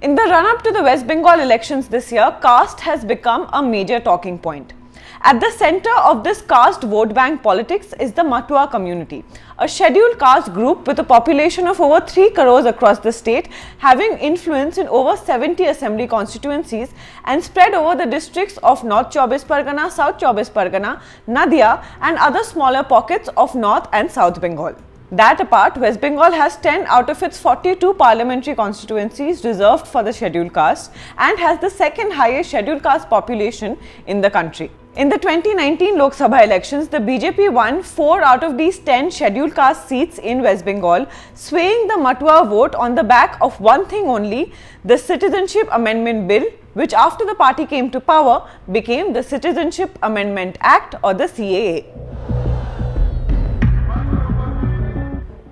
In the run-up to the West Bengal elections this year, caste has become a major talking point. At the center of this caste vote bank politics is the Matua community, a scheduled caste group with a population of over 3 crores across the state, having influence in over 70 assembly constituencies and spread over the districts of North Chobis Pargana, South Chobis Pargana, Nadia and other smaller pockets of North and South Bengal. That apart, West Bengal has 10 out of its 42 parliamentary constituencies reserved for the scheduled caste and has the second highest scheduled caste population in the country. In the 2019 Lok Sabha elections, the BJP won 4 out of these 10 scheduled caste seats in West Bengal, swaying the Matua vote on the back of one thing only, the Citizenship Amendment Bill, which after the party came to power became the Citizenship Amendment Act or the CAA.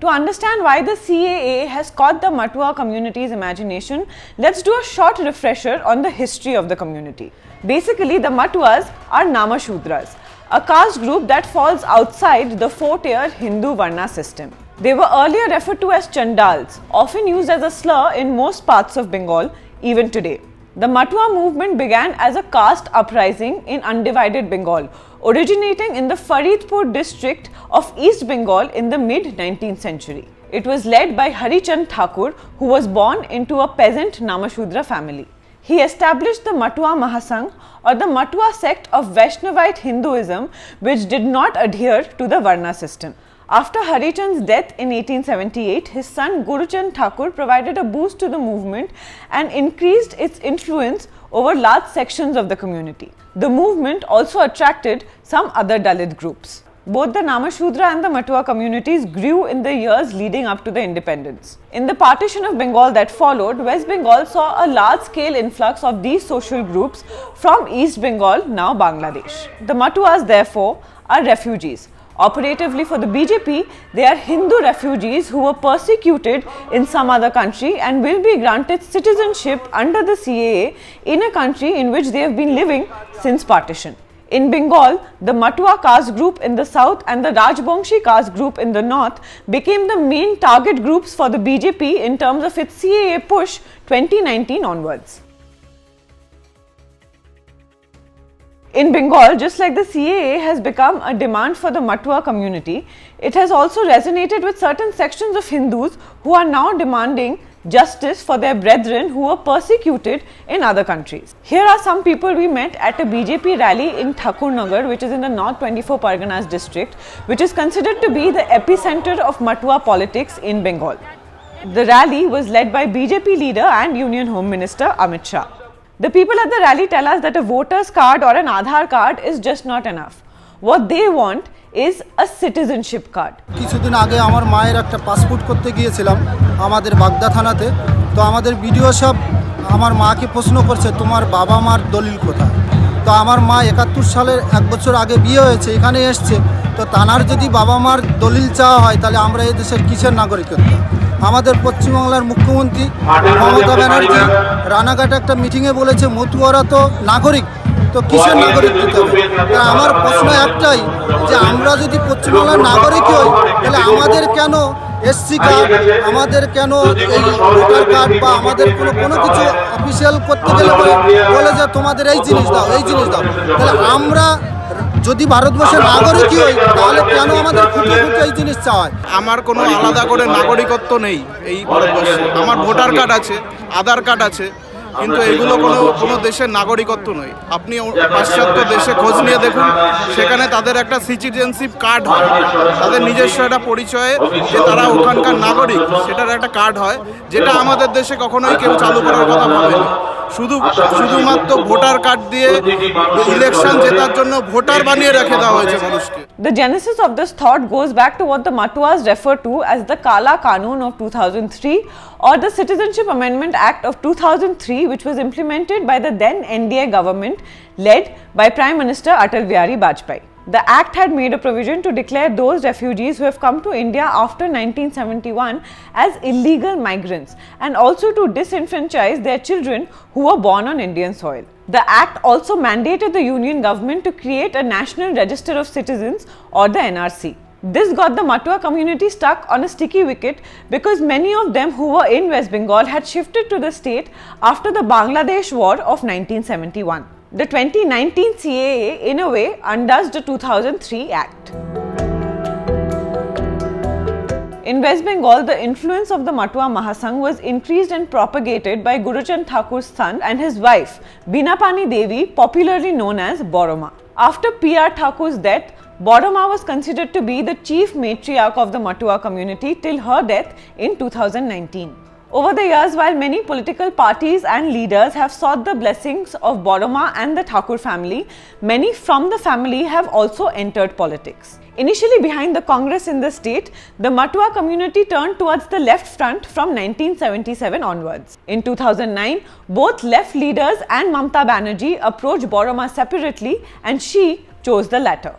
To understand why the CAA has caught the Matua community's imagination, let's do a short refresher on the history of the community. Basically, the Matuas are Namashudras, a caste group that falls outside the 4-tier Hindu Varna system. They were earlier referred to as Chandals, often used as a slur in most parts of Bengal, even today. The Matua movement began as a caste uprising in undivided Bengal, originating in the Faridpur district of East Bengal in the mid-19th century. It was led by Harichand Thakur, who was born into a peasant Namashudra family. He established the Matua Mahasangh or the Matua sect of Vaishnavite Hinduism, which did not adhere to the Varna system. After Harichand's death in 1878, his son Guruchand Thakur provided a boost to the movement and increased its influence over large sections of the community. The movement also attracted some other Dalit groups. Both the Namashudra and the Matua communities grew in the years leading up to the independence. In the partition of Bengal that followed, West Bengal saw a large-scale influx of these social groups from East Bengal, now Bangladesh. The Matuas, therefore, are refugees. Operatively for the BJP, they are Hindu refugees who were persecuted in some other country and will be granted citizenship under the CAA in a country in which they have been living since partition. In Bengal, the Matua caste group in the south and the Rajbongshi caste group in the north became the main target groups for the BJP in terms of its CAA push 2019 onwards. In Bengal, just like the CAA has become a demand for the Matua community, it has also resonated with certain sections of Hindus who are now demanding justice for their brethren who were persecuted in other countries. Here are some people we met at a BJP rally in Thakurnagar, which is in the North 24 Parganas district, which is considered to be the epicenter of Matua politics in Bengal. The rally was led by BJP leader and Union Home Minister Amit Shah. The people at the rally tell us that a voter's card or an Aadhaar card is just not enough. What they want is a citizenship card. কিছুদিন আগে আমার মায়ের একটা passport করতে গিয়েছিলাম আমাদের বাগদা থানাতে। তো আমাদের বিডিও সাহেব আমার মাকে প্রশ্ন করছে তোমার বাবা মার দলিল কোথায়। তো আমার মা 71 সালের 1 বছর আগে বিয়ে হয়েছে, এখানে এসেছে। তো তানার যদি বাবা মার দলিল চাওয়া হয় তাহলে আমরা এই দেশের কিসের নাগরিকত্ব? আমাদের পশ্চিমবাংলার মুখ্যমন্ত্রী মমতা ব্যানার্জি রানাঘাটে একটা মিটিংয়ে বলেছে মতুয়ারা তো নাগরিক, তো কিসের নাগরিক দিতে হবে? আমার প্রশ্ন একটাই যে আমরা যদি পশ্চিমবাংলার নাগরিক হই তাহলে আমাদের কেন এসসি কার্ড, আমাদের কেন এই ভোটার কার্ড বা আমাদের কোনো কিছু অফিসিয়াল করতে গেলে বলে যে তোমাদের এই জিনিস দাও এই জিনিস দাও, তাহলে আমরা যদি ভারতবর্ষের নাগরিকই হই তাহলে কেন আমাদের খুঁটে খুঁটে এই জিনিস চাওয়ায়? আমার কোনো আলাদা করে নাগরিকত্ব নেই এই ভারতবর্ষে। আমার ভোটার কার্ড আছে, আধার কার্ড আছে, কিন্তু এগুলো কোনো দেশের নাগরিকত্ব নয়। আপনি পাশ্চাত্য দেশে খোঁজ নিয়ে দেখুন, সেখানে তাদের একটা সিটিজেনশিপ কার্ড হয়, তাদের নিজস্ব একটা পরিচয়ে যে তারা ওখানকার নাগরিক সেটার একটা কার্ড হয়, যেটা আমাদের দেশে কখনোই কেউ চালু করার কথা ভাবেনি। শুধুমাত্র ভোটার কার্ড দিয়ে ইলেকশন জেতার জন্য ভোটার বানিয়ে রেখে দেওয়া হয়েছে মানুষকে। The genesis of this thought goes back to what the Matuas refer to as the Kala Kanun of 2003 or the Citizenship Amendment Act of 2003, which was implemented by the then NDA government led by Prime Minister Atal Bihari Vajpayee. The act had made a provision to declare those refugees who have come to India after 1971 as illegal migrants and also to disenfranchise their children who were born on Indian soil. The act also mandated the union government to create a National Register of Citizens or the NRC. This got the Matua community stuck on a sticky wicket because many of them who were in West Bengal had shifted to the state after the Bangladesh War of 1971. The 2019 CAA in a way undoes the 2003 Act. In West Bengal, the influence of the Matua Mahasangh was increased and propagated by Guruchand Thakur's son and his wife, Binapani Devi, popularly known as Boroma. After P.R. Thakur's death, Boroma was considered to be the chief matriarch of the Matua community till her death in 2019. Over the years, while many political parties and leaders have sought the blessings of Boroma and the Thakur family, many from the family have also entered politics. Initially behind the Congress in the state, the Matua community turned towards the left front from 1977 onwards. In 2009, both left leaders and Mamta Banerjee approached Boroma separately and she chose the latter.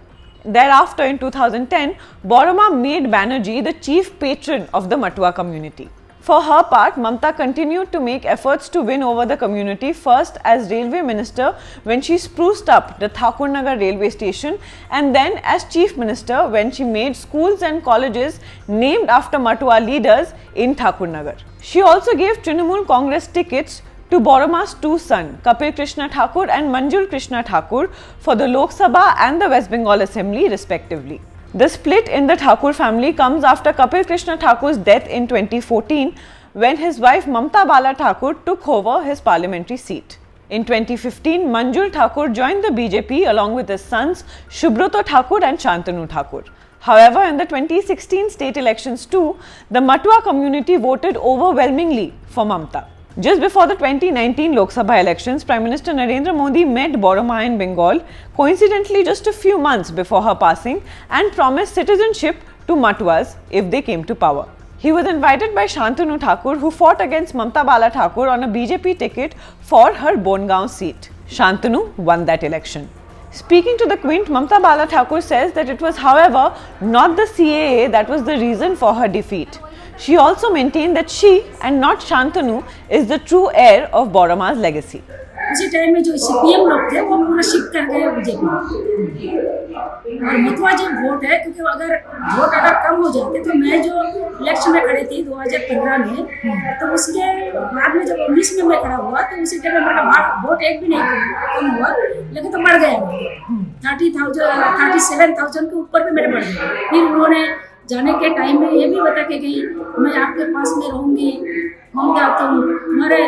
Thereafter, in 2010, Boroma made Banerjee the chief patron of the Matua community. For her part, Mamta continued to make efforts to win over the community, first as railway minister when she spruced up the Thakurnagar railway station, and then as chief minister when she made schools and colleges named after Matua leaders in Thakurnagar. She also gave Trinamool Congress tickets to Boroma's two sons, Kapil Krishna Thakur and Manjul Krishna Thakur, for the Lok Sabha and the West Bengal Assembly respectively. The split in the Thakur family comes after Kapil Krishna Thakur's death in 2014, when his wife Mamta Bala Thakur took over his parliamentary seat. In 2015, Manjul Thakur joined the BJP along with his sons Shubroto Thakur and Shantanu Thakur. However, in the 2016 state elections too, the Matua community voted overwhelmingly for Mamta. Just before the 2019 Lok Sabha elections, Prime Minister Narendra Modi met Boroma in Bengal, coincidentally just a few months before her passing, and promised citizenship to Matuas if they came to power. He was invited by Shantanu Thakur, who fought against Mamta Bala Thakur on a BJP ticket for her Bongaon seat. Shantanu won that election. Speaking to the Quint, Mamta Bala Thakur says that it was, however, not the CAA that was the reason for her defeat. She also maintained that she and not Shantanu is the true heir of Boroma's legacy. उसी time में जो CPM लोग थे वो पूरा shift कर गए BJP और मथुआ जो वोट है, क्योंकि अगर वोट अगर कम हो जाते तो मैं जो इलेक्शन में खड़ी थी 2015 में, तो उसके बाद में जब 19 में मैं खड़ा हुआ तो उसी टाइम में मेरा वोट एक भी नहीं कम हुआ, लेकिन तो बढ़ गया 37,000 के ऊपर भी मेरे बढ़ गए। फिर उन्होंने जाने के टाइम में ये भी बता के गई, मैं आपके पास में रहूँगी, ममता तुम तुम्हारे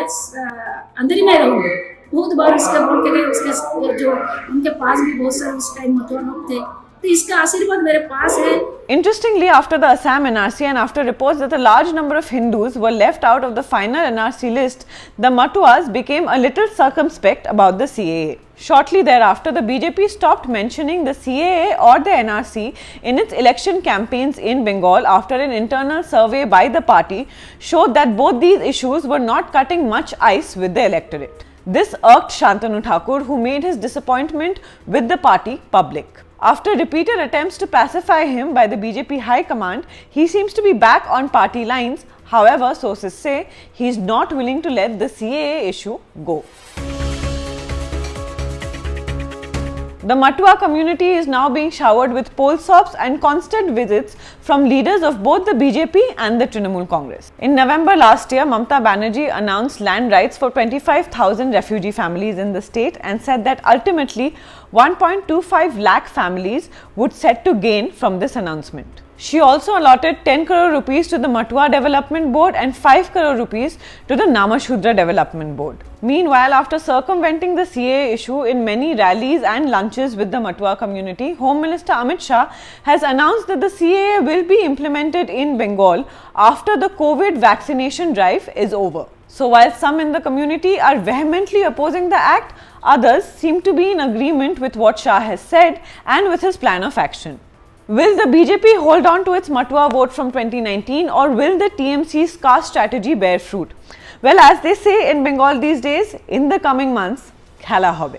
अंदर ही मैं रहूँगी। बहुत बार इसका बोल के गए, उसके जो उनके पास भी बहुत सारे उस टाइम मथुरा लोग थे, तो इसका आशीर्वाद मेरे पास है। Interestingly, after the Assam NRC and after reports that a large number of Hindus were left out of the final NRC list, the Matuas became a little circumspect about the CAA. Shortly thereafter, the BJP stopped mentioning the CAA or the NRC in its election campaigns in Bengal after an internal survey by the party showed that both these issues were not cutting much ice with the electorate. This irked Shantanu Thakur, who made his disappointment with the party public. After repeated attempts to pacify him by the BJP High Command, he seems to be back on party lines. However, sources say he is not willing to let the CAA issue go. The Matua community is now being showered with poll sops and constant visits from leaders of both the BJP and the Trinamool Congress. In November last year, Mamta Banerjee announced land rights for 25,000 refugee families in the state and said that ultimately 1.25 lakh families would set to gain from this announcement. She also allotted 10 crore rupees to the Matua Development Board and 5 crore rupees to the Namashudra Development Board. Meanwhile, after circumventing the CAA issue in many rallies and lunches with the Matua community, Home Minister Amit Shah has announced that the CAA will be implemented in Bengal after the COVID vaccination drive is over. So while some in the community are vehemently opposing the act, others seem to be in agreement with what Shah has said and with his plan of action. Will the BJP hold on to its Matua vote from 2019 or will the TMC's caste strategy bear fruit? Well, as they say in Bengal these days, in the coming months, khela hobe.